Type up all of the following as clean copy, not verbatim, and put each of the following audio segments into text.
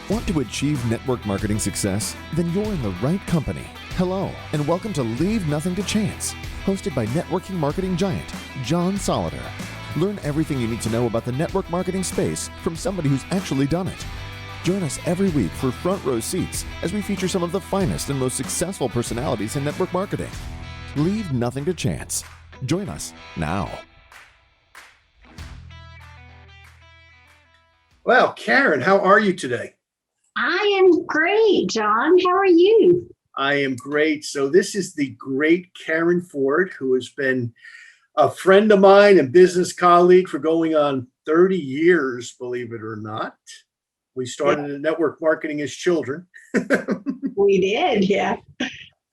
Want to achieve network marketing success? Then you're in the right company. Hello, and welcome to Leave Nothing to Chance, hosted by networking marketing giant John Solleder. Learn everything you need to know about the network marketing space from somebody who's actually done it. Join us every week for front row seats as we feature some of the finest and most successful personalities in network marketing. Leave nothing to chance. Join us now. Well, Karen, how are you today? I am great, John. How are you? I am great. So this is the great Karen Ford, who has been a friend of mine and business colleague for going on 30 years, believe it or not. We started in network marketing as children. We did, yeah.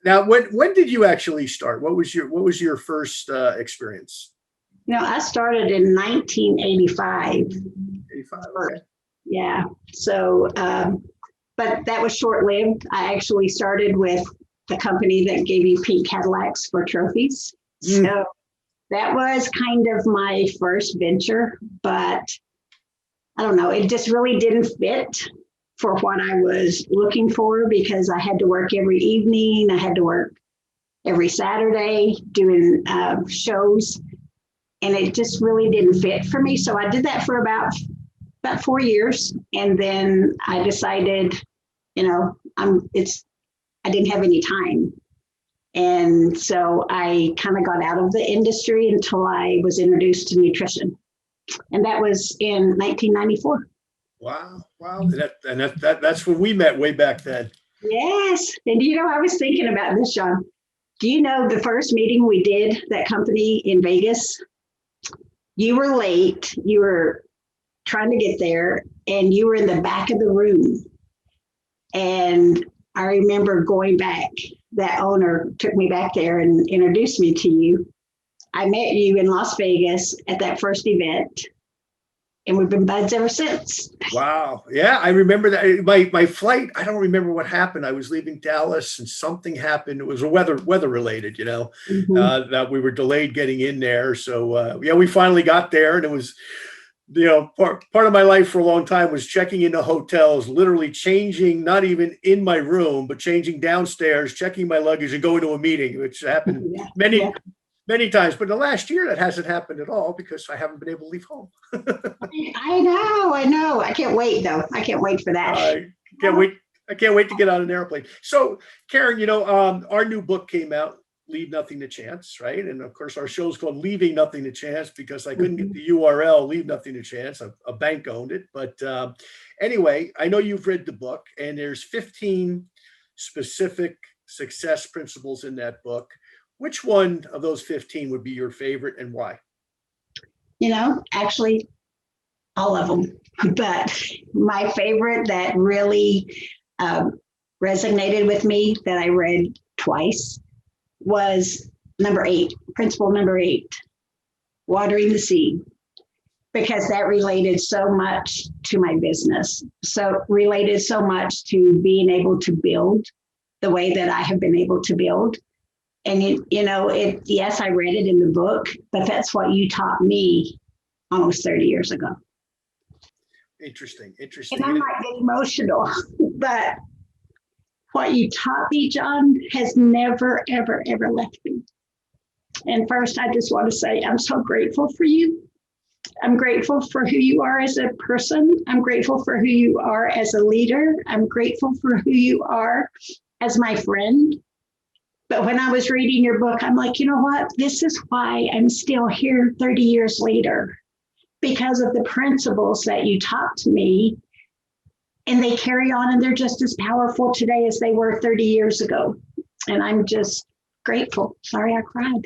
Now, when did you actually start? What was your first experience? I started in 1985. 85. Okay. Yeah. So, but that was short-lived. I actually started with the company that gave you pink Cadillacs for trophies. So that was kind of my first venture, but I don't know, it just really didn't fit for what I was looking for because I had to work every evening. I had to work every Saturday doing shows, and it just really didn't fit for me. So I did that for about 4 years, and then I decided, I didn't have any time, and so I kind of got out of the industry until I was introduced to nutrition, and that was in 1994. Wow. That's when we met way back then. Yes, and I was thinking about this, John. Do you know the first meeting we did, that company in Vegas? You were late. You were trying to get there, and you were in the back of the room. And I remember going back. That owner took me back there and introduced me to you. I met you in Las Vegas at that first event, and we've been buds ever since. Wow. Yeah, I remember that. My flight, I don't remember what happened. I was leaving Dallas and something happened. It was weather related, that we were delayed getting in there. So we finally got there, and it was, part of my life for a long time was checking into hotels, literally changing, not even in my room, but changing downstairs, checking my luggage and going to a meeting, which happened many times. But in the last year, that hasn't happened at all because I haven't been able to leave home. I know. I can't wait, though. I can't wait for that. I can't wait to get on an airplane. So, Karen, our new book came out, Leave Nothing to Chance, right? And of course, our show's called Leaving Nothing to Chance because I couldn't get the URL, Leave Nothing to Chance. A bank owned it. But anyway, I know you've read the book, and there's 15 specific success principles in that book. Which one of those 15 would be your favorite and why? Actually, all of them. But my favorite that really resonated with me, that I read twice, was principle number 8, watering the seed, because that related so much to my business. So related so much to being able to build the way that I have been able to build. And yes, I read it in the book, but that's what you taught me almost 30 years ago. Interesting. And I might get emotional, but what you taught me, John, has never, ever, ever left me. And first, I just want to say I'm so grateful for you. I'm grateful for who you are as a person. I'm grateful for who you are as a leader. I'm grateful for who you are as my friend. But when I was reading your book, I'm like, you know what? This is why I'm still here 30 years later, because of the principles that you taught to me. And they carry on, and they're just as powerful today as they were 30 years ago. And I'm just grateful. Sorry, I cried.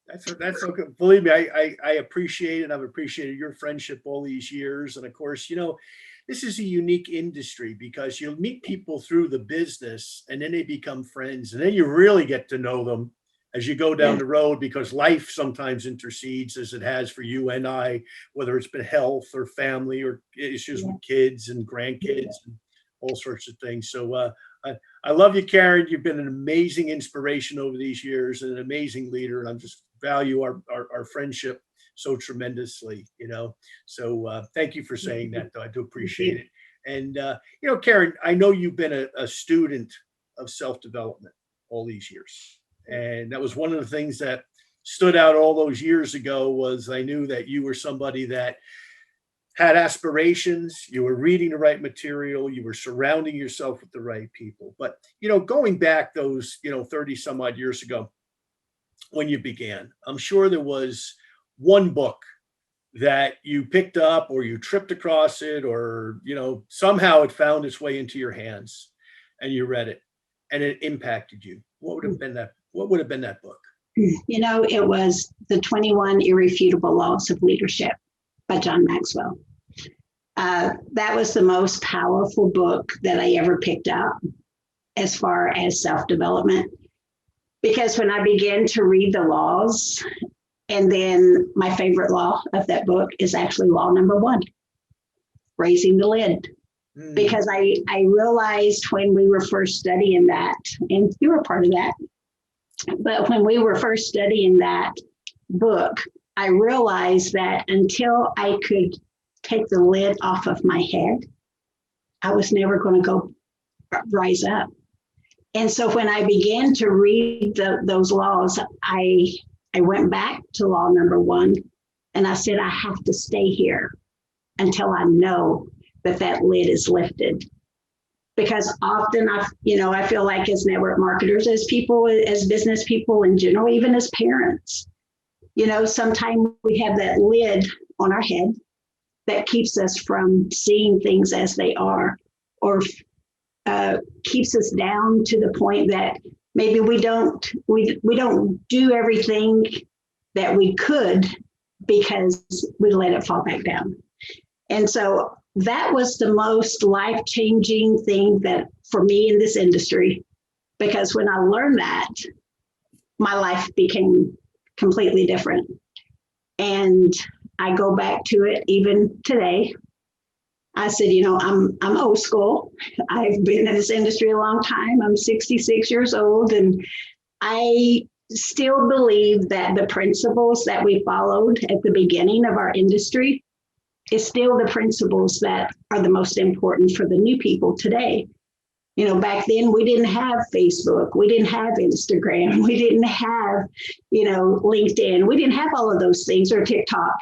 That's okay. Believe me, I appreciate it. I've appreciated your friendship all these years. And of course, this is a unique industry because you'll meet people through the business and then they become friends. And then you really get to know them as you go down the road, because life sometimes intercedes, as it has for you and I, whether it's been health or family or issues with kids and grandkids and all sorts of things. So I love you, Karen. You've been an amazing inspiration over these years and an amazing leader. And I just value our friendship so tremendously, So thank you for saying that, though. I do appreciate it. And, Karen, I know you've been a student of self-development all these years. And that was one of the things that stood out all those years ago was I knew that you were somebody that had aspirations, you were reading the right material, you were surrounding yourself with the right people. But, going back those, 30 some odd years ago when you began, I'm sure there was one book that you picked up or you tripped across it or, somehow it found its way into your hands and you read it and it impacted you. What would have been that book? It was The 21 Irrefutable Laws of Leadership by John Maxwell. That was the most powerful book that I ever picked up as far as self-development. Because when I began to read the laws, and then my favorite law of that book is actually law number 1, raising the lid. Because I realized when we were first studying that, and you were part of that, but when we were first studying that book, I realized that until I could take the lid off of my head, I was never going to go rise up. And so when I began to read those laws, I went back to law number 1 and I said, I have to stay here until I know that lid is lifted. Because often I feel like as network marketers, as people, as business people in general, even as parents, sometimes we have that lid on our head that keeps us from seeing things as they are, or keeps us down to the point that maybe we don't do everything that we could because we let it fall back down. And so that was the most life-changing thing that for me in this industry, because when I learned that, my life became completely different. And I go back to it even today. I said, I'm old school. I've been in this industry a long time. I'm 66 years old, and I still believe that the principles that we followed at the beginning of our industry is still the principles that are the most important for the new people today. Back then we didn't have Facebook, we didn't have Instagram, we didn't have, LinkedIn, we didn't have all of those things, or TikTok,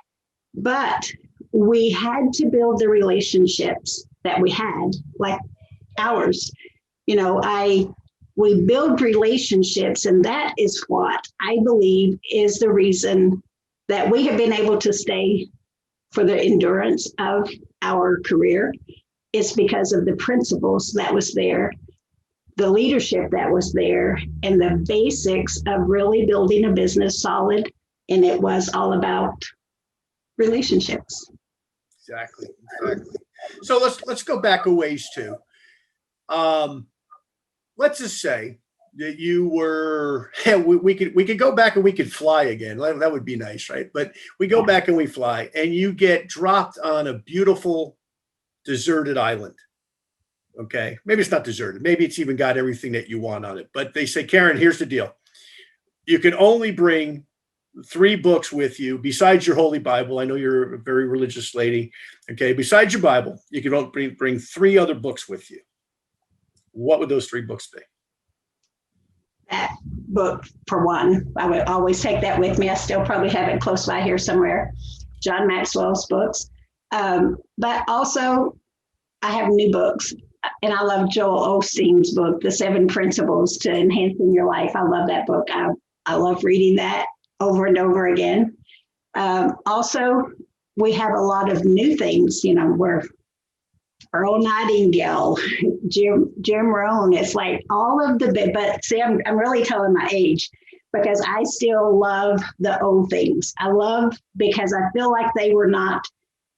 but we had to build the relationships that we had, like ours. We build relationships, and that is what I believe is the reason that we have been able to stay for the endurance of our career. It's because of the principles that was there, the leadership that was there, and the basics of really building a business solid. And it was all about relationships. Exactly. So let's go back a ways too. Let's just say that you were, we could go back and we could fly again. That would be nice, right? But we go back and we fly, and you get dropped on a beautiful deserted island. Okay, maybe it's not deserted. Maybe it's even got everything that you want on it. But they say, Karen, here's the deal: you can only bring 3 books with you besides your Holy Bible. I know you're a very religious lady. Okay, besides your Bible, you can only bring 3 other books with you. What would those 3 books be? That book, for one, I would always take that with me. I still probably have it close by here somewhere, John Maxwell's books. But also, I have new books, and I love Joel Osteen's book, The 7 Principles to Enhancing Your Life. I love that book. I love reading that over and over again. Also, we have a lot of new things, where Earl Nightingale, Jim Rohn. It's like all of but see, I'm really telling my age, because I still love the old things. I love, because I feel like they were not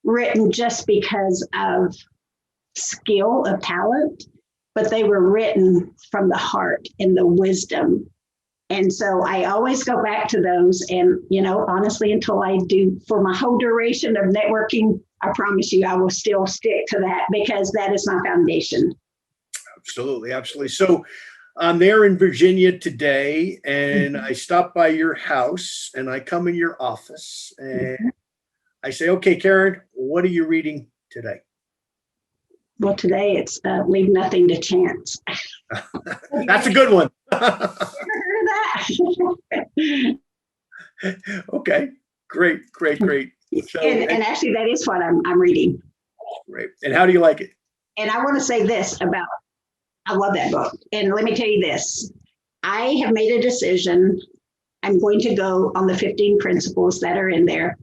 written just because of skill, of talent, but they were written from the heart and the wisdom. And so I always go back to those. And, honestly, until I do for my whole duration of networking, I promise you, I will still stick to that, because that is my foundation. Absolutely. So I'm there in Virginia today, and I stop by your house, and I come in your office, and I say, okay, Karen, what are you reading today? Well, today it's leave nothing to chance. That's a good one. Ever heard of that? Okay, great. So, And actually, that is what I'm reading. great. And how do you like it? And I want to say this about, I love that book. And let me tell you this, I have made a decision. I'm going to go on the 15 principles that are in there.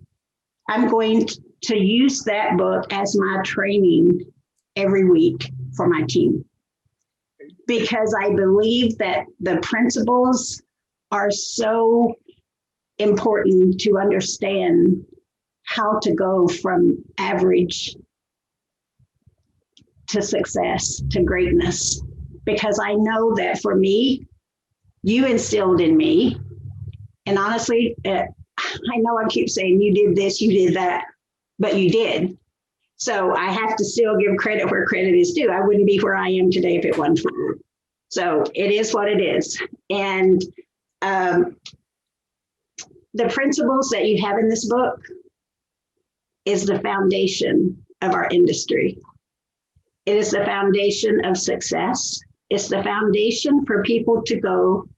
I'm going to use that book as my training every week for my team, because I believe that the principles are so important to understand how to go from average to success to greatness. Because I know that for me, you instilled in me, and honestly, I know I keep saying you did this, you did that, but you did. So I have to still give credit where credit is due. I wouldn't be where I am today if it wasn't for you. So it is what it is. And the principles that you have in this book is the foundation of our industry. It is the foundation of success. It's the foundation for people to go,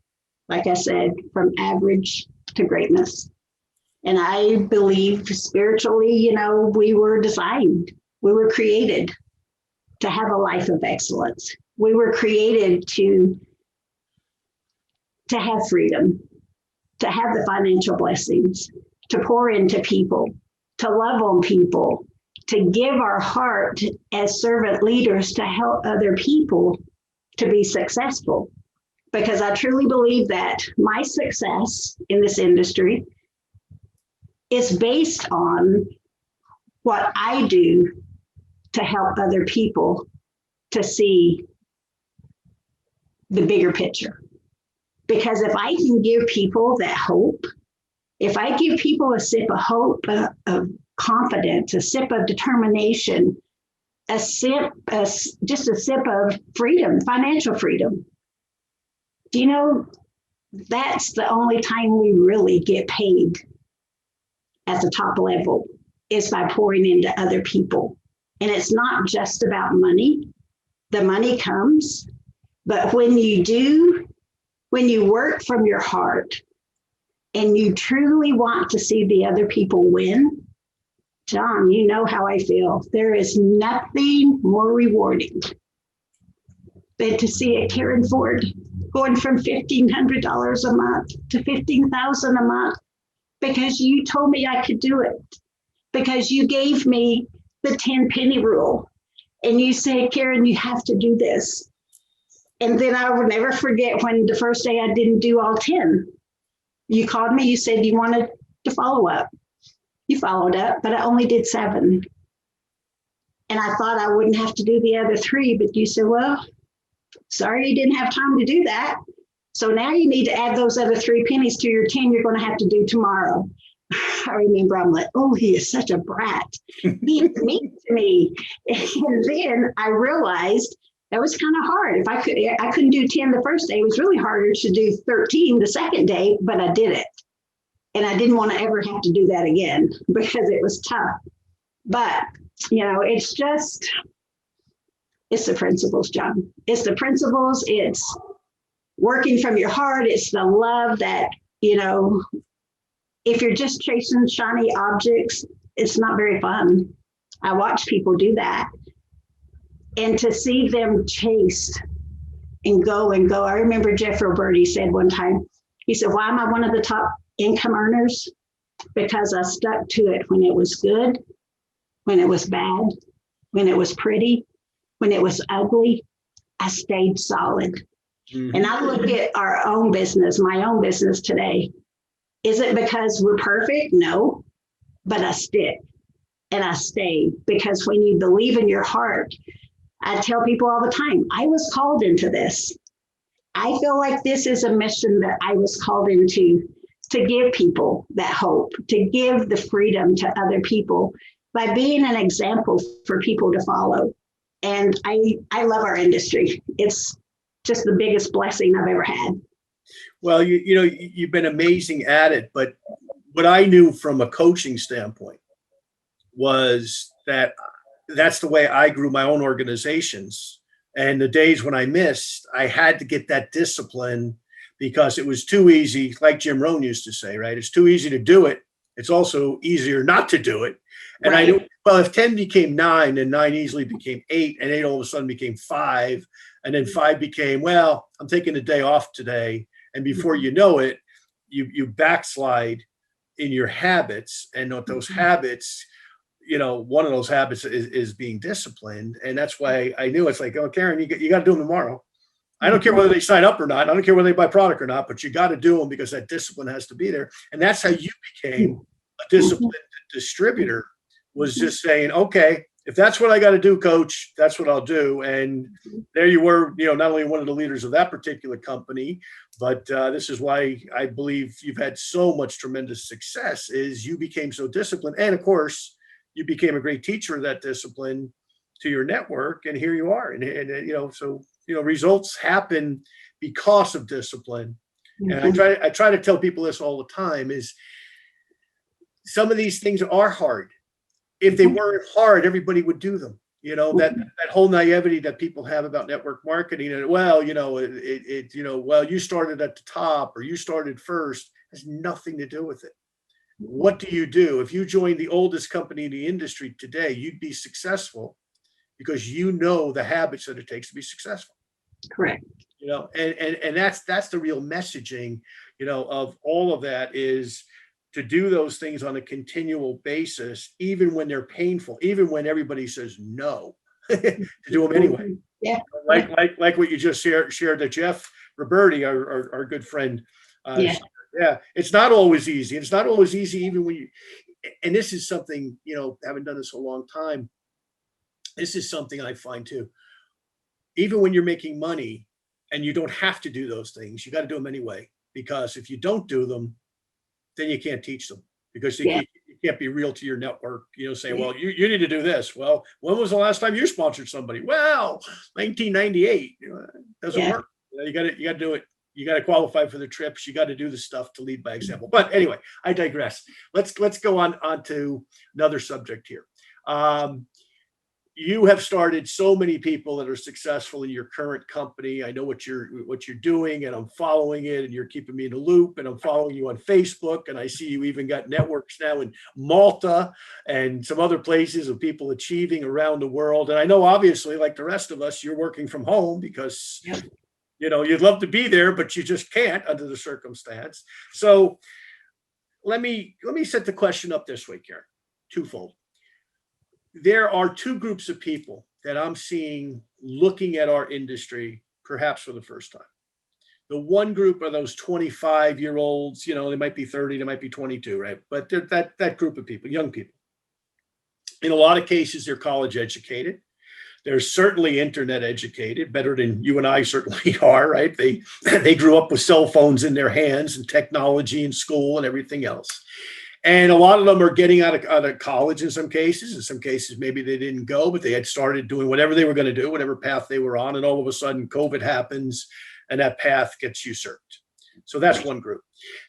like I said, from average to greatness. And I believe spiritually, we were designed, we were created to have a life of excellence. We were created to have freedom, to have the financial blessings, to pour into people, to love on people, to give our heart as servant leaders to help other people to be successful. Because I truly believe that my success in this industry is based on what I do to help other people to see the bigger picture. Because if I can give people that hope, if I give people a sip of hope, of confidence, a sip of determination, just a sip of freedom, financial freedom, that's the only time we really get paid at the top level, is by pouring into other people. And it's not just about money. The money comes, but when you work from your heart and you truly want to see the other people win, John, you know how I feel. There is nothing more rewarding than to see a Karen Ford going from $1,500 a month to $15,000 a month, because you told me I could do it, because you gave me the 10 penny rule. And you said, Karen, you have to do this. And then I will never forget when the first day I didn't do all 10. You called me, you said you wanted to follow up. You followed up, but I only did 7. And I thought I wouldn't have to do the other 3, but you said, well, sorry, you didn't have time to do that. So now you need to add those other 3 pennies to your 10 you're going to have to do tomorrow. I remember I'm like, oh, he is such a brat. He's mean to me. And then I realized that was kind of hard. If I couldn't do 10 the first day. It was really harder to do 13 the second day, but I did it. And I didn't want to ever have to do that again because it was tough. But, it's the principles, John. It's the principles. It's working from your heart. It's the love that, if you're just chasing shiny objects, it's not very fun. I watch people do that. And to see them chase and go. I remember Jeff Roberti said one time, he said, why am I one of the top income earners? Because I stuck to it when it was good, when it was bad, when it was pretty, when it was ugly. I stayed solid. Mm-hmm. And I look at our own business, my own business today. Is it because we're perfect? No, but I stick and I stay, because when you believe in your heart, I tell people all the time, I was called into this. I feel like this is a mission that I was called into, to give people that hope, to give the freedom to other people by being an example for people to follow. And I love our industry. It's just the biggest blessing I've ever had. Well, you've been amazing at it, but what I knew from a coaching standpoint was that that's the way I grew my own organizations. And the days when I missed, I had to get that discipline because it was too easy. Like Jim Rohn used to say, right? It's too easy to do it. It's also easier not to do it. And I knew, well, if 10 became 9, then 9 easily became 8, and 8 all of a sudden became 5. And then 5 became, well, I'm taking a day off today. And before you know it, you backslide in your habits. And with those habits, one of those habits is being disciplined. And that's why I knew it's like, oh, Karen, you got to do them tomorrow. I don't care whether they sign up or not. I don't care whether they buy product or not, but you got to do them because that discipline has to be there. And that's how you became a disciplined distributor, was just saying, okay, if that's what I got to do, coach, that's what I'll do. And there you were, not only one of the leaders of that particular company, but this is why I believe you've had so much tremendous success, is you became so disciplined. And of course, you became a great teacher of that discipline to your network. And here you are. And so results happen because of discipline. And I try to tell people this all the time, is some of these things are hard. If they weren't hard, everybody would do them. That whole naivety that people have about network marketing, and well, you started at the top or you started first, has nothing to do with it. What do? If you joined the oldest company in the industry today, you'd be successful because you know the habits that it takes to be successful. Correct. And that's the real messaging, of all of that, is to do those things on a continual basis, even when they're painful, even when everybody says no, to do them anyway. Yeah. Like what you just shared that Jeff Roberti, our good friend. Yeah. It's not always easy. It's not always easy, even when and this is something, having done this a long time, this is something I find too. Even when you're making money and you don't have to do those things, you got to do them anyway, because if you don't do them, then you can't teach them, because you can't be real to your network, saying, well, you need to do this. Well, when was the last time you sponsored somebody? Well, 1998. It doesn't work. You got to do it. You got to qualify for the trips. You got to do the stuff to lead by example. But anyway, I digress. Let's go on to another subject here. You have started so many people that are successful in your current company. I know what you're doing, and I'm following it, and you're keeping me in the loop, and I'm following you on Facebook, and I see you even got networks now in Malta and some other places of people achieving around the world. And I know, obviously, like the rest of us, you're working from home because you'd love to be there, but you just can't under the circumstance. So let me set the question up this way, Karen, twofold. There are two groups of people that I'm seeing looking at our industry, perhaps for the first time. The one group are those 25-year-olds, they might be 30, they might be 22, right? But they're that group of people, young people. In a lot of cases, they're college educated. They're certainly internet educated, better than you and I certainly are, right? They grew up with cell phones in their hands and technology in school and everything else. And a lot of them are getting out of college in some cases. In some cases, maybe they didn't go, but they had started doing whatever they were going to do, whatever path they were on. And all of a sudden, COVID happens and that path gets usurped. So that's one group.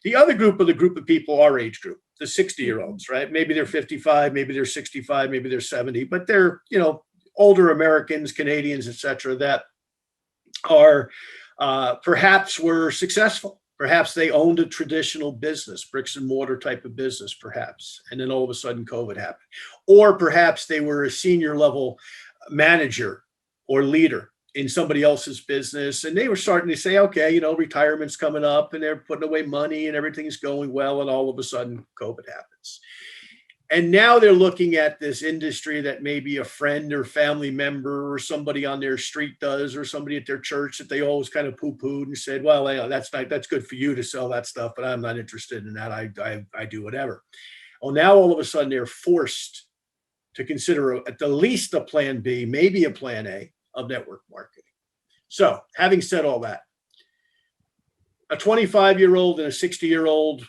The other group of people, our age group, the 60-year-olds, right? Maybe they're 55, maybe they're 65, maybe they're 70, but they're, older Americans, Canadians, et cetera, that are perhaps were successful. Perhaps they owned a traditional business, bricks and mortar type of business, perhaps. And then all of a sudden COVID happened. Or perhaps they were a senior level manager or leader in somebody else's business. And they were starting to say, okay, retirement's coming up and they're putting away money and everything's going well. And all of a sudden COVID happens. And now they're looking at this industry that maybe a friend or family member or somebody on their street does, or somebody at their church that they always kind of poo-pooed and said, well, that's good for you to sell that stuff, but I'm not interested in that. I do whatever. Well, now all of a sudden they're forced to consider at the least a plan B, maybe a plan A of network marketing. So having said all that, a 25-year-old and a 60-year-old,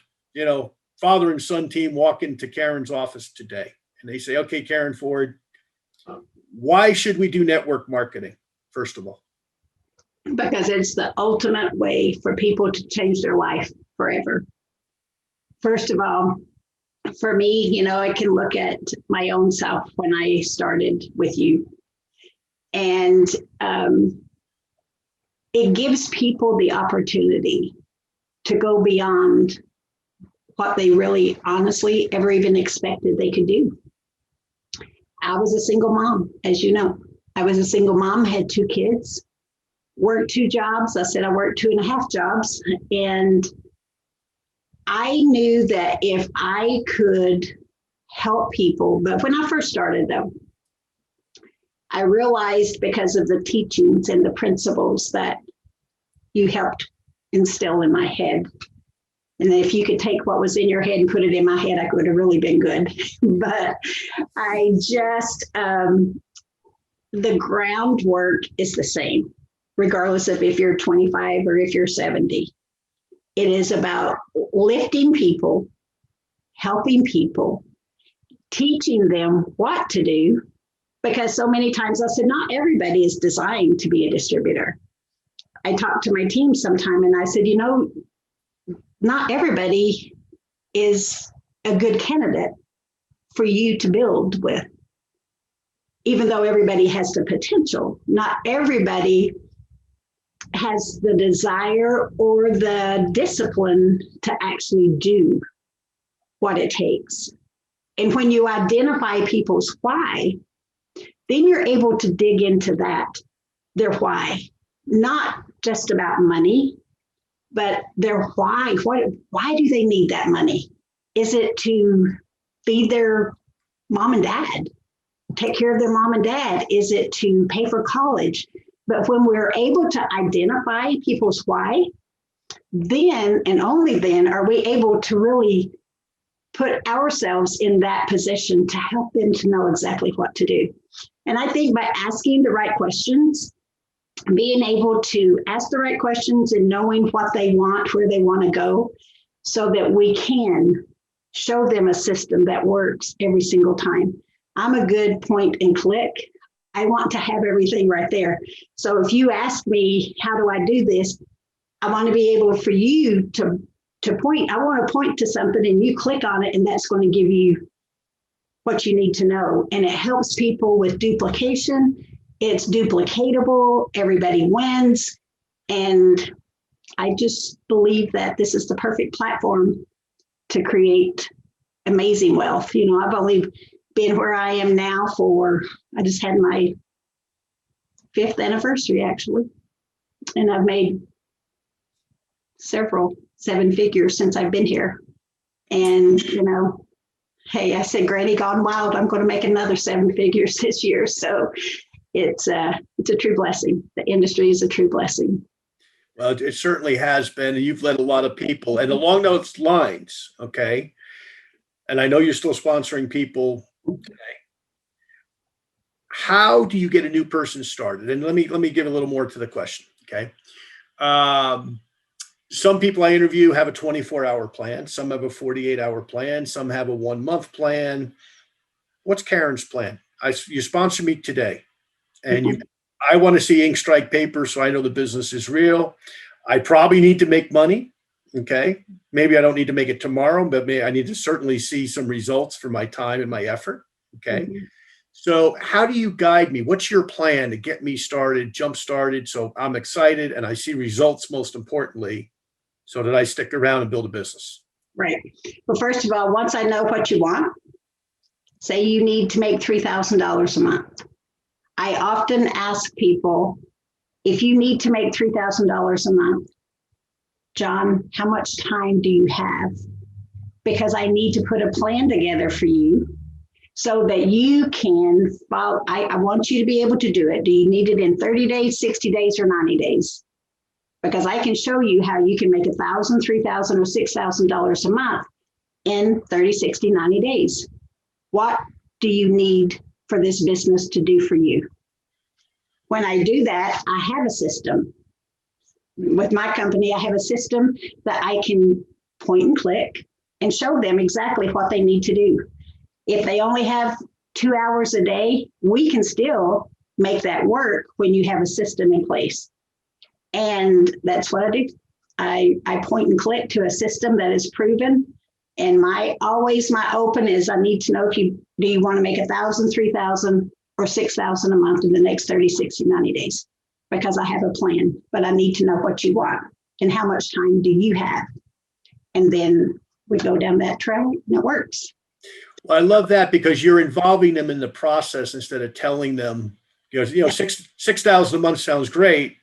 father and son team walk into Karen's office today and they say, okay, Karen Ford, why should we do network marketing, first of all? Because it's the ultimate way for people to change their life forever. First of all, for me, I can look at my own self when I started with you. And it gives people the opportunity to go beyond what they really honestly ever even expected they could do. I was a single mom, as you know. I was a single mom, had 2 kids, worked 2 jobs. I said I worked 2.5 jobs. And I knew that if I could help people, but when I first started though, I realized because of the teachings and the principles that you helped instill in my head. And if you could take what was in your head and put it in my head, I would have really been good. But I just, the groundwork is the same, regardless of if you're 25 or if you're 70. It is about lifting people, helping people, teaching them what to do. Because so many times I said, not everybody is designed to be a distributor. I talked to my team sometime and I said, not everybody is a good candidate for you to build with. Even though everybody has the potential, not everybody has the desire or the discipline to actually do what it takes. And when you identify people's why, then you're able to dig into that, their why, not just about money, but their why. Why do they need that money? Is it to feed their mom and dad, take care of their mom and dad? Is it to pay for college? But when we're able to identify people's why, then and only then are we able to really put ourselves in that position to help them to know exactly what to do. And I think by asking the right questions, being able to ask the right questions and knowing what they want, where they want to go, so that we can show them a system that works every single time. I'm a good point and click. I want to have everything right there. So if you ask me, how do I do this? I want to be able for you to point. I want to point to something and you click on it and that's going to give you what you need to know. And it helps people with duplication. It's duplicatable. Everybody wins. And I just believe that this is the perfect platform to create amazing wealth. I've only been where I am now I just had my 5th anniversary actually. And I've made several 7 figures since I've been here. And, hey, I said, Granny gone wild, I'm going to make another 7 figures this year. So it's a true blessing. The industry is a true blessing. Well, it certainly has been. And you've led a lot of people. And along those lines, okay, and I know you're still sponsoring people today. How do you get a new person started? And let me give a little more to the question, okay? Some people I interview have a 24-hour plan. Some have a 48-hour plan. Some have a 1-month plan. What's Karen's plan? You sponsor me today, and I want to see ink strike paper so I know the business is real. I probably need to make money, okay? Maybe I don't need to make it tomorrow, but maybe I need to certainly see some results for my time and my effort, okay? Mm-hmm. So how do you guide me? What's your plan to get me started, jump started, so I'm excited and I see results most importantly, so that I stick around and build a business? Right. Well, first of all, once I know what you want, say you need to make $3,000 a month. I often ask people, if you need to make $3,000 a month, John, how much time do you have? Because I need to put a plan together for you so that you can follow. I want you to be able to do it. Do you need it in 30 days, 60 days, or 90 days? Because I can show you how you can make $1,000, $3,000, or $6,000 a month in 30, 60, 90 days. What do you need for this business to do for you? When I do that, I have a system. With my company, I have a system that I can point and click and show them exactly what they need to do. If they only have 2 hours a day, we can still make that work when you have a system in place. And that's what I do. I point and click to a system that is proven And my open is, I need to know if do you want to make 1,000, 3,000, or 6,000 a month in the next 30, 60, 90 days? Because I have a plan, but I need to know what you want and how much time do you have? And then we go down that trail and it works. Well, I love that because you're involving them in the process instead of telling them, Yeah. 6,000 a month sounds great,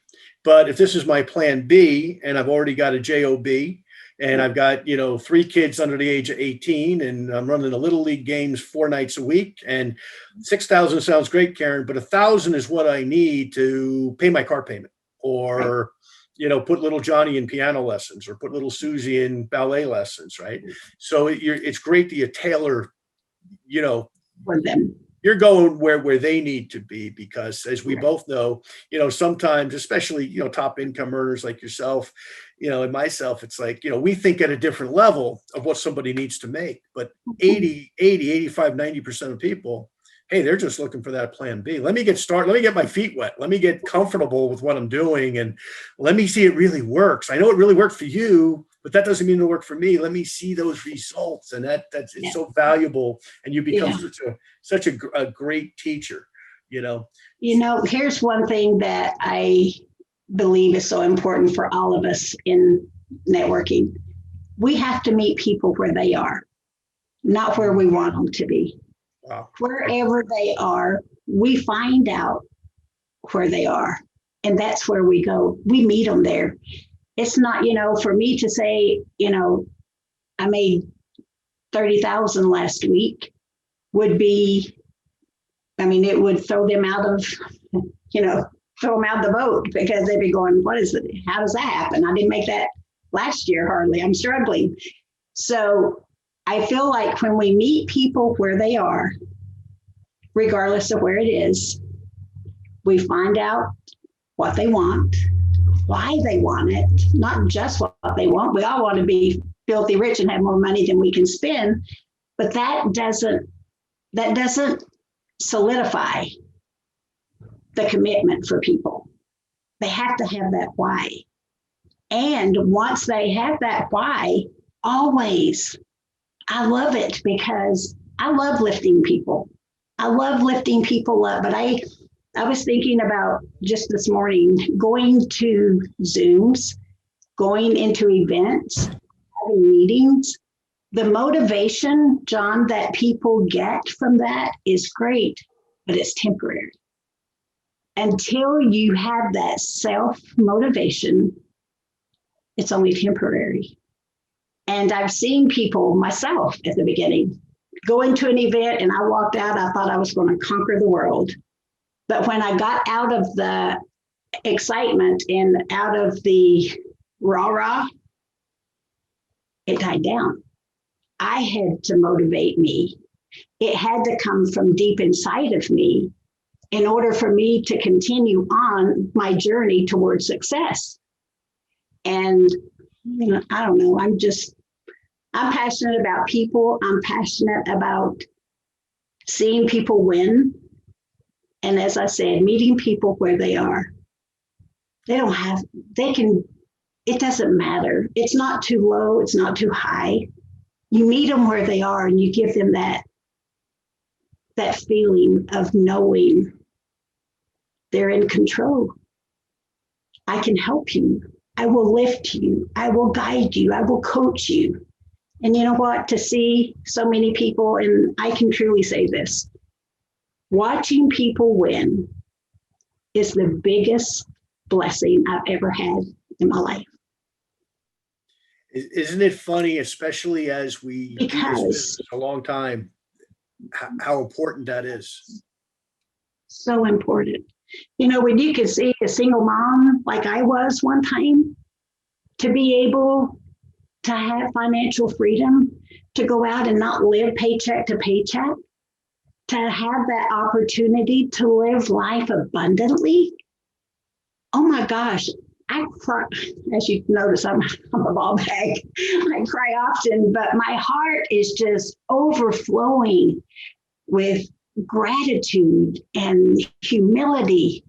but if this is my plan B and I've already got a job and I've got 3 kids under the age of 18 and I'm running the little league games 4 nights a week, and 6,000 sounds great, Karen, but 1,000 is what I need to pay my car payment, or put little Johnny in piano lessons, or put little Susie in ballet lessons, right? So it's great that you tailor, For them. you're going where they need to be, because as we both know, sometimes, especially, top income earners like yourself, and myself, it's like, we think at a different level of what somebody needs to make, but 80, 85, 90% of people, hey, they're just looking for that plan B. Let me get started. Let me get my feet wet. Let me get comfortable with what I'm doing. And let me see it really works. I know it really worked for you, but that doesn't mean it'll work for me. Let me see those results. And that's it's so valuable. And you become such a great teacher, Here's one thing that I believe is so important for all of us in networking. We have to meet people where they are, not where we want them to be. Wow. Wherever they are, we find out where they are. And that's where we go. We meet them there. It's not, for me to say, I made 30,000 last week would be, it would throw them out of, throw them out the boat, because they'd be going, what is it? How does that happen? I didn't make that last year hardly. I'm struggling. So I feel like when we meet people where they are, regardless of where it is, we find out what they want, why they want it, not just what they want. We all want to be filthy rich and have more money than we can spend, but that doesn't solidify the commitment for people. They have to have that why. And once they have that why, always, I love it, because I love lifting people. I love lifting people up. But I was thinking about just this morning, going to Zooms, going into events, having meetings. The motivation, John, that people get from that is great, but it's temporary. Until you have that self-motivation, it's only temporary. And I've seen people, myself at the beginning, go into an event and I walked out, I thought I was going to conquer the world. But when I got out of the excitement and out of the rah-rah, it died down. I had to motivate me. It had to come from deep inside of me in order for me to continue on my journey towards success. And I don't know, I'm passionate about people. I'm passionate about seeing people win. And as I said, meeting people where they are. It doesn't matter. It's not too low. It's not too high. You meet them where they are and you give them that feeling of knowing they're in control. I can help you. I will lift you. I will guide you. I will coach you. And you know what? To see so many people, and I can truly say this, watching people win is the biggest blessing I've ever had in my life. Isn't it funny, especially as we do this business a long time, how important that is? So important. When you can see a single mom like I was one time, to be able to have financial freedom, to go out and not live paycheck to paycheck, to have that opportunity to live life abundantly. Oh my gosh, I cry. As you notice, I'm a ball bag. I cry often, but my heart is just overflowing with gratitude and humility.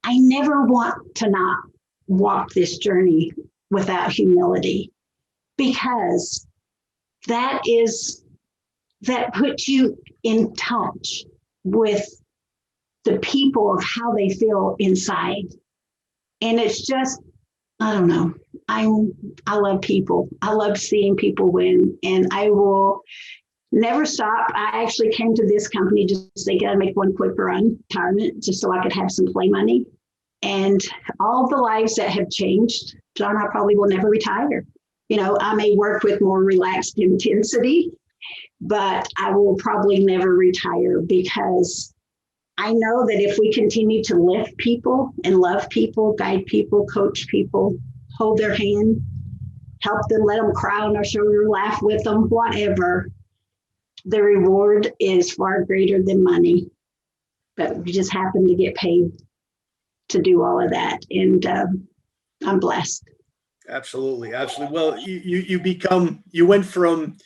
I never want to not walk this journey without humility, because that puts you in touch with the people of how they feel inside. And it's just, I don't know. I love people. I love seeing people win, and I will never stop. I actually came to this company just thinking I'd make one quick run, retirement, just so I could have some play money. And all the lives that have changed, John, I probably will never retire. I may work with more relaxed intensity, but I will probably never retire, because I know that if we continue to lift people and love people, guide people, coach people, hold their hand, help them, let them cry on our shoulder, laugh with them, whatever, the reward is far greater than money. But we just happen to get paid to do all of that. And I'm blessed. Absolutely. Absolutely. Well, you went from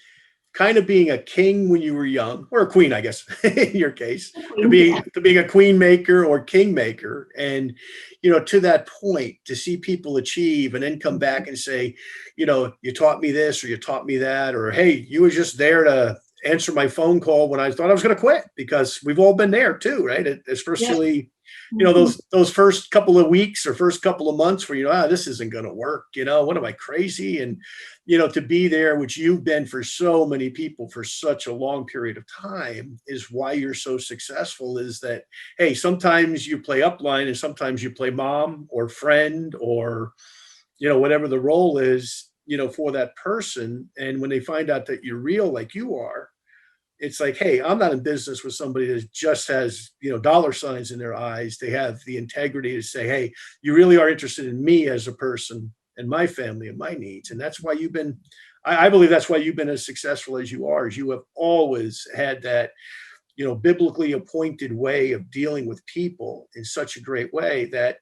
kind of being a king when you were young, or a queen, I guess, in your case, to being a queen maker or king maker. And, to that point, to see people achieve and then come back and say, you taught me this, or you taught me that, or, hey, you were just there to answer my phone call when I thought I was going to quit, because we've all been there too, right? Especially, those first couple of weeks or first couple of months where, this isn't going to work. What am I, crazy? And, to be there, which you've been for so many people for such a long period of time, is why you're so successful. Is that, hey, sometimes you play upline and sometimes you play mom or friend or, whatever the role is, for that person. And when they find out that you're real, like you are, it's like, hey, I'm not in business with somebody that just has, dollar signs in their eyes. They have the integrity to say, hey, you really are interested in me as a person and my family and my needs. And that's why I believe that's why you've been as successful as you are, is you have always had that, biblically appointed way of dealing with people in such a great way that,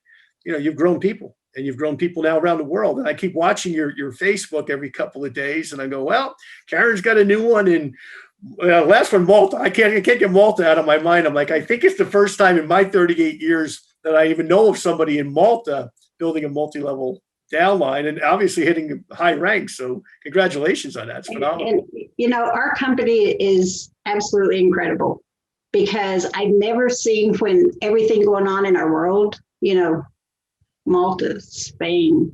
you've grown people. And you've grown people now around the world. And I keep watching your Facebook every couple of days, and I go, well, Karen's got a new one in last one, Malta. I can't get Malta out of my mind. I'm like, I think it's the first time in my 38 years that I even know of somebody in Malta building a multi-level downline and obviously hitting high ranks. So congratulations on that. It's phenomenal. And our company is absolutely incredible, because I've never seen, when everything going on in our world, Malta, Spain,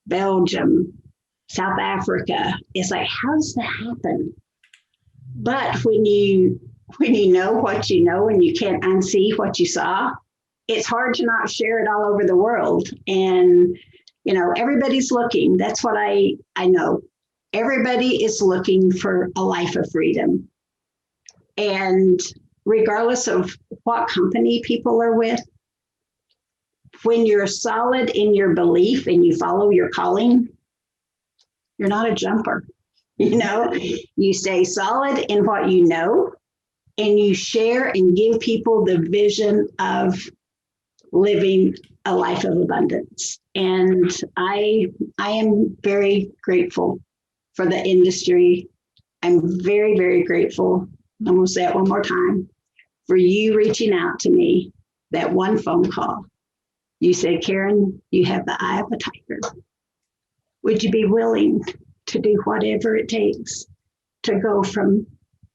Belgium, South Africa. It's like, how does that happen? But when you know what you know and you can't unsee what you saw, it's hard to not share it all over the world. And, everybody's looking. That's what I know. Everybody is looking for a life of freedom. And regardless of what company people are with, when you're solid in your belief and you follow your calling, you're not a jumper. You stay solid in what you know, and you share and give people the vision of living a life of abundance. And I am very grateful for the industry. I'm very, very grateful. I'm going to say it one more time, for you reaching out to me, that one phone call. You said, Karen, you have the eye of a tiger. Would you be willing to do whatever it takes to go from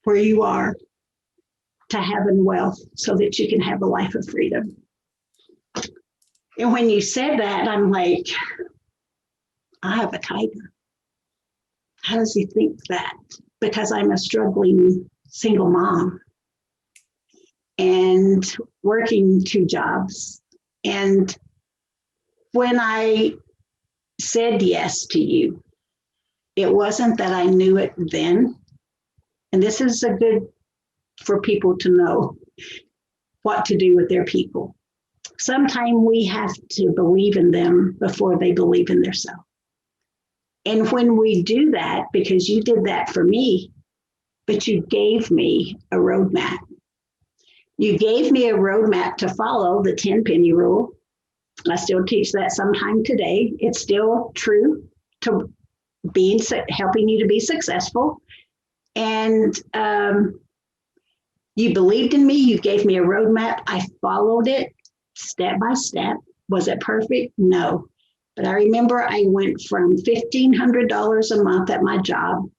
where you are to having wealth so that you can have a life of freedom? And when you said that, I'm like, I have a tiger. How does he think that? Because I'm a struggling single mom and working 2 jobs. And when I said yes to you, it wasn't that I knew it then. And this is a good for people to know what to do with their people. Sometimes we have to believe in them before they believe in themselves. And when we do that, because you did that for me, but you gave me a roadmap. You gave me a roadmap to follow, the 10 penny rule. I still teach that sometime today. It's still true to helping you to be successful. And you believed in me. You gave me a roadmap. I followed it step by step. Was it perfect? No. But I remember I went from $1,500 a month at my job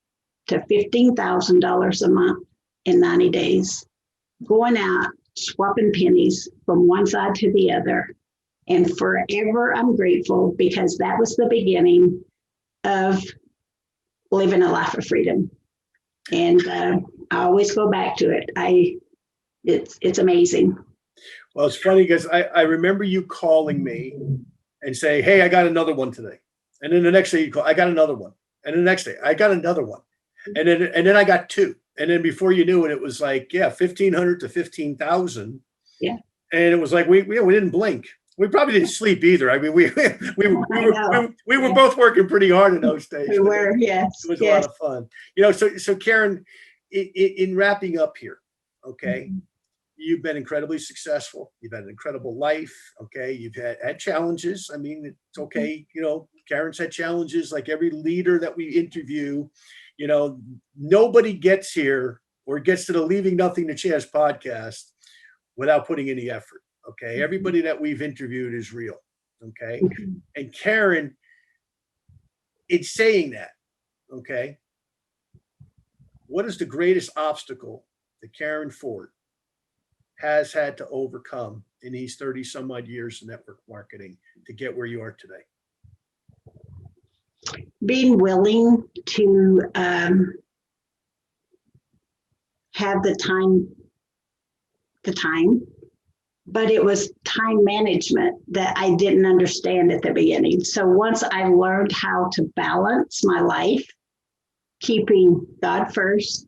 to $15,000 a month in 90 days, going out, swapping pennies from one side to the other. And forever I'm grateful, because that was the beginning of living a life of freedom. And I always go back to it. It's amazing. Well, it's funny because I remember you calling me and say, hey, I got another one today. And then the next day you call, I got another one. And the next day I got another one. And then I got two. And then before you knew it, it was like, yeah, 1,500 to 15,000. Yeah. And it was like, we didn't blink. We probably didn't sleep either. I mean, we were both working pretty hard in those days. We were, yes. It was a lot of fun. You know, so Karen, in wrapping up here, okay, you've been incredibly successful. You've had an incredible life. Okay. You've had challenges. I mean, it's okay. You know, Karen's had challenges like every leader that we interview. You know, nobody gets here or gets to the Leaving Nothing to Chance podcast without putting any effort. Okay. Everybody that we've interviewed is real. Okay. And Karen, in saying that, okay, what is the greatest obstacle that Karen Ford has had to overcome in these 30 some odd years of network marketing to get where you are today? Being willing to have the time, but it was time management that I didn't understand at the beginning. So once I learned how to balance my life, keeping God first,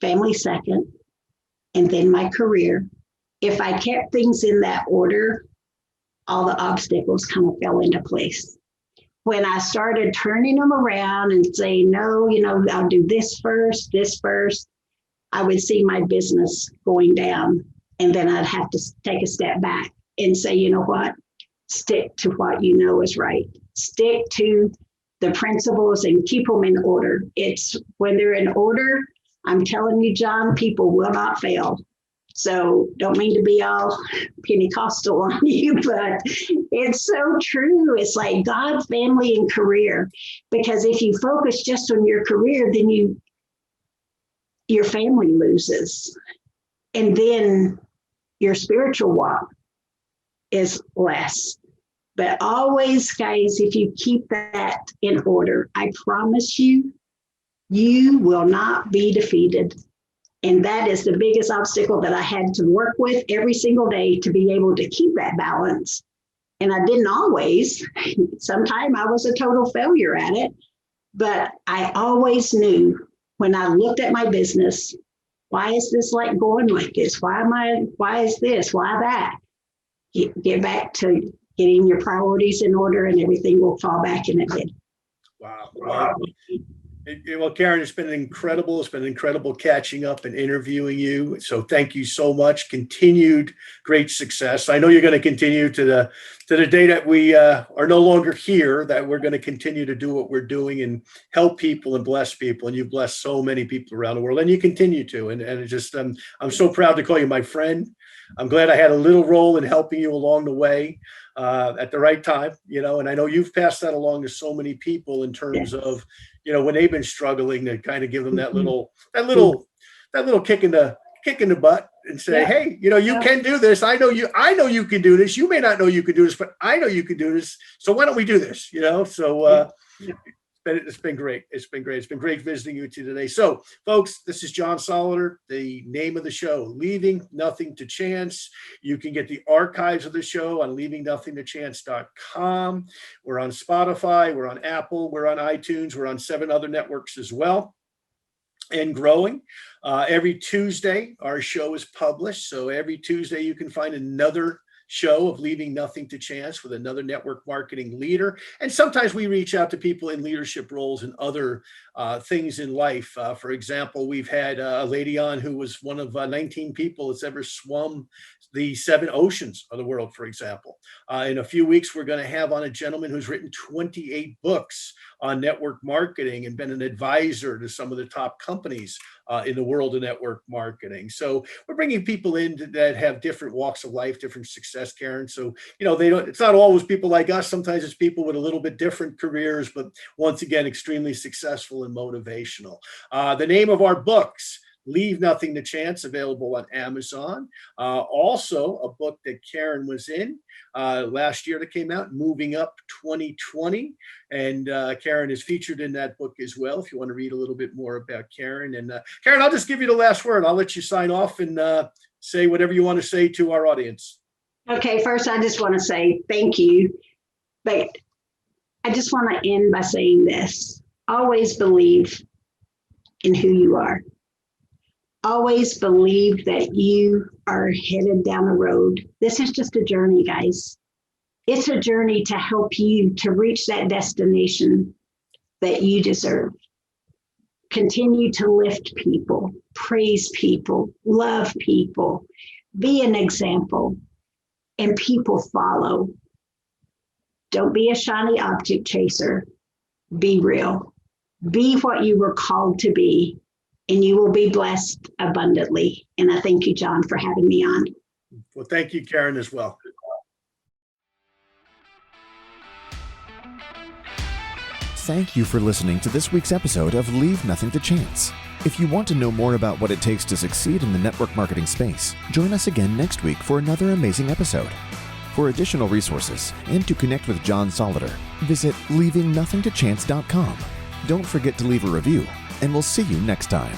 family second, and then my career, if I kept things in that order, all the obstacles kind of fell into place. When I started turning them around and saying, no, you know, I'll do this first, I would see my business going down. And then I'd have to take a step back and say, you know what? Stick to what you know is right. Stick to the principles and keep them in order. It's when they're in order, I'm telling you, John, people will not fail. So don't mean to be all Pentecostal on you, but it's so true. It's like God, family, and career. Because if you focus just on your career, then your family loses. And then your spiritual walk is less. But always, guys, if you keep that in order, I promise you, you will not be defeated. And that is the biggest obstacle that I had to work with every single day, to be able to keep that balance. And I didn't always. Sometimes I was a total failure at it. But I always knew when I looked at my business, why is this like going like this? Why is this? Why that? Get back to getting your priorities in order, and everything will fall back in again. Wow. Well, Karen, it's been incredible catching up and interviewing you. So thank you so much. Continued great success. I know you're going to continue to the day that we are no longer here, that we're going to continue to do what we're doing and help people and bless people. And you've blessed so many people around the world, and you continue to. And it just, I'm so proud to call you my friend. I'm glad I had a little role in helping you along the way at the right time, you know, and I know you've passed that along to so many people in terms of, you know, when they've been struggling, to kind of give them that little kick in the butt and say, hey, you know, you can do this. I know you can do this. You may not know you can do this, but I know you can do this. So why don't we do this? You know, so it's been great. It's been great visiting you today. So folks, this is John Solleder. The name of the show, Leaving Nothing to Chance. You can get the archives of the show on leavingnothingtochance.com. We're on Spotify, we're on Apple, we're on iTunes, we're on 7 other networks as well, and growing. Every Tuesday, our show is published. So every Tuesday you can find another show of Leaving Nothing to Chance with another network marketing leader. And sometimes we reach out to people in leadership roles and other things in life. For example, we've had a lady on who was one of 19 people that's ever swum the 7 oceans of the world, for example. In a few weeks, we're going to have on a gentleman who's written 28 books on network marketing and been an advisor to some of the top companies in the world of network marketing. So we're bringing people in that have different walks of life, different success, Karen. So, it's not always people like us. Sometimes it's people with a little bit different careers, but once again, extremely successful and motivational. The name of our books, Leave Nothing to Chance, available on Amazon. Also, a book that Karen was in last year that came out, Moving Up 2020. And Karen is featured in that book as well, if you want to read a little bit more about Karen. And Karen, I'll just give you the last word. I'll let you sign off and say whatever you want to say to our audience. Okay, first, I just want to say thank you. But I just want to end by saying this. Always believe in who you are. Always believe that you are headed down a road. This is just a journey, guys. It's a journey to help you to reach that destination that you deserve. Continue to lift people, praise people, love people, be an example, and people follow. Don't be a shiny object chaser. Be real. Be what you were called to be, and you will be blessed abundantly. And I thank you, John, for having me on. Well, thank you, Karen, as well. Thank you for listening to this week's episode of Leave Nothing to Chance. If you want to know more about what it takes to succeed in the network marketing space, join us again next week for another amazing episode. For additional resources and to connect with John Solleder, visit leavingnothingtochance.com. Don't forget to leave a review, and we'll see you next time.